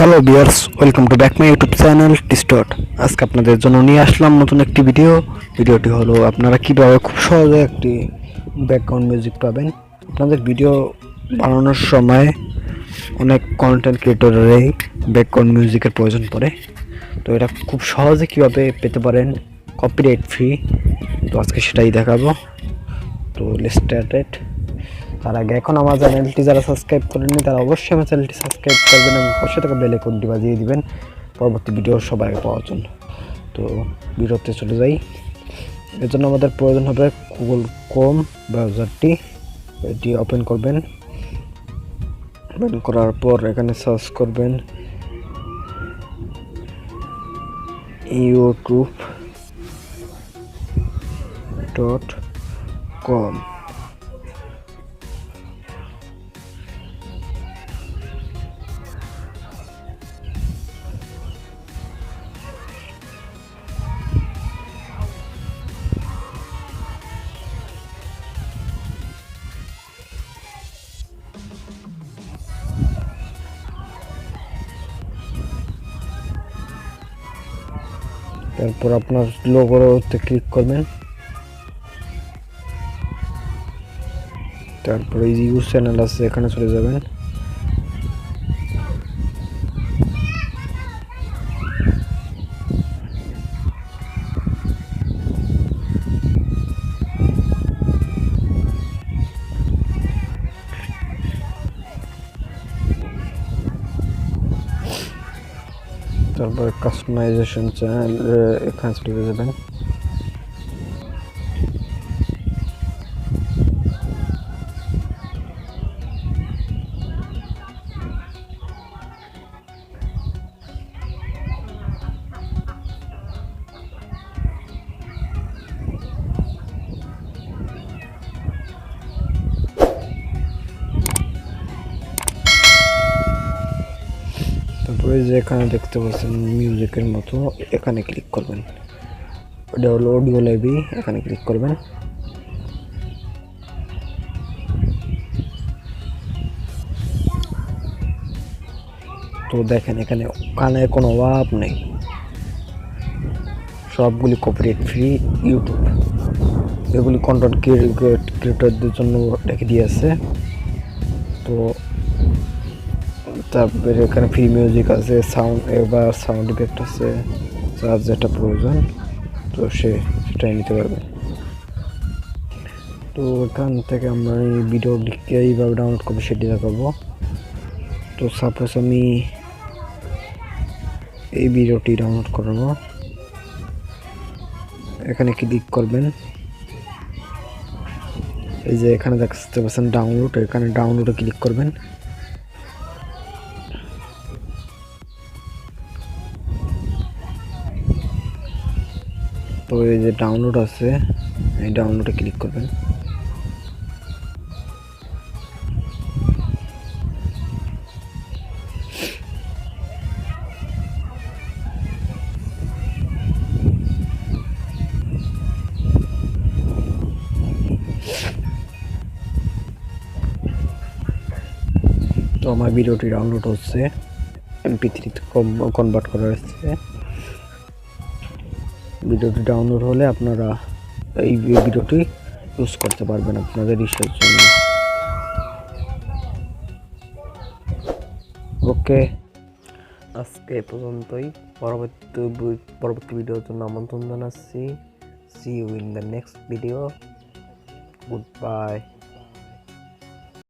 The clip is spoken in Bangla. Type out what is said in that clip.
Hello viewers, welcome to back my YouTube channel টিস্টট। আজকে আপনাদের জন্য নিয়ে আসলাম নতুন একটি ভিডিওটি হলো আপনারা কিভাবে খুব সহজে একটি ব্যাকগ্রাউন্ড মিউজিক পাবেন। আপনাদের ভিডিও বানানোর সময় অনেক কন্টেন্ট ক্রিয়েটরেরই ব্যাকগ্রাউন্ড মিউজিকের প্রয়োজন পড়ে, তো এটা খুব সহজে কিভাবে পেতে পারেন কপিরাইট ফ্রি, তো আজকে সেটাই দেখাবো। তো লেটস স্টার্ট। তার আগে এখন আমার চ্যানেলটি যারা সাবস্ক্রাইব করেননি তারা অবশ্যই আমার চ্যানেলটি সাবস্ক্রাইব করবেন এবং পাশে থাকা বেল আইকনটি বাজিয়ে দিবেন পরবর্তী ভিডিও সবার আগে পাওয়ার জন্য। তো ভিডিওতে চলে যাই। এর জন্য আমাদের প্রয়োজন হবে গুগল ক্রোম ব্রাউজারটি, এটি ওপেন করবেন। ওপেন করার পর এখানে সার্চ করবেন youtube.com। তারপর আপনার লোগোতে ক্লিক করবেন, তারপরে ইউজ চ্যানেল আছে এখানে চলে যাবেন। তারপরে কাস্টমাইজেশন চ্যানেল এখানে চলে যাবেন। তারপরে যে এখানে দেখতে পাচ্ছেন মিউজিকের মতো, এখানে ক্লিক করবেন। এটা হলো অডিও লাইব্রেরি, এখানে ক্লিক করবেন। তো দেখেন এখানে কানে কোনো অভাব নেই, সবগুলি কপিরাইট ফ্রি ইউটিউব। এগুলি কন্টেন্ট ক্রিয়েটরদের জন্য রেখে দিয়েছে। তো তারপরে এখানে ফ্রি মিউজিক আছে, সাউন্ড এবার সাউন্ড ইফেক্ট আছে, যার যেটা প্রয়োজন তো সেটাই নিতে পারবে। তো এখান থেকে আমরা এই ভিডিওটিকে এইভাবে ডাউনলোড করবো সেটি দেখাবো। তো সাপোজ আমি এই ভিডিওটি ডাউনলোড করবো, এখানে ক্লিক করবেন। এই যে এখানে দেখতে পাচ্ছেন ডাউনলোড, এখানে ডাউনলোডে ক্লিক করবেন। তো এই যে ডাউনলোড আছে, এই ডাউনলোডে ক্লিক করবেন। তো আমার ভিডিওটি ডাউনলোড হচ্ছে, MP3 কনভার্ট করা হচ্ছে। ভিডিওটি ডাউনলোড হলে আপনারা এই ভিডিওটি ইউজ করতে পারবেন আপনাদের ইচ্ছার জন্য। ওকে, আজকে এ পর্যন্তই। পরবর্তী ভিডিওর জন্য আমন্ত্রণ জানাচ্ছি। See you in the next video. Good by.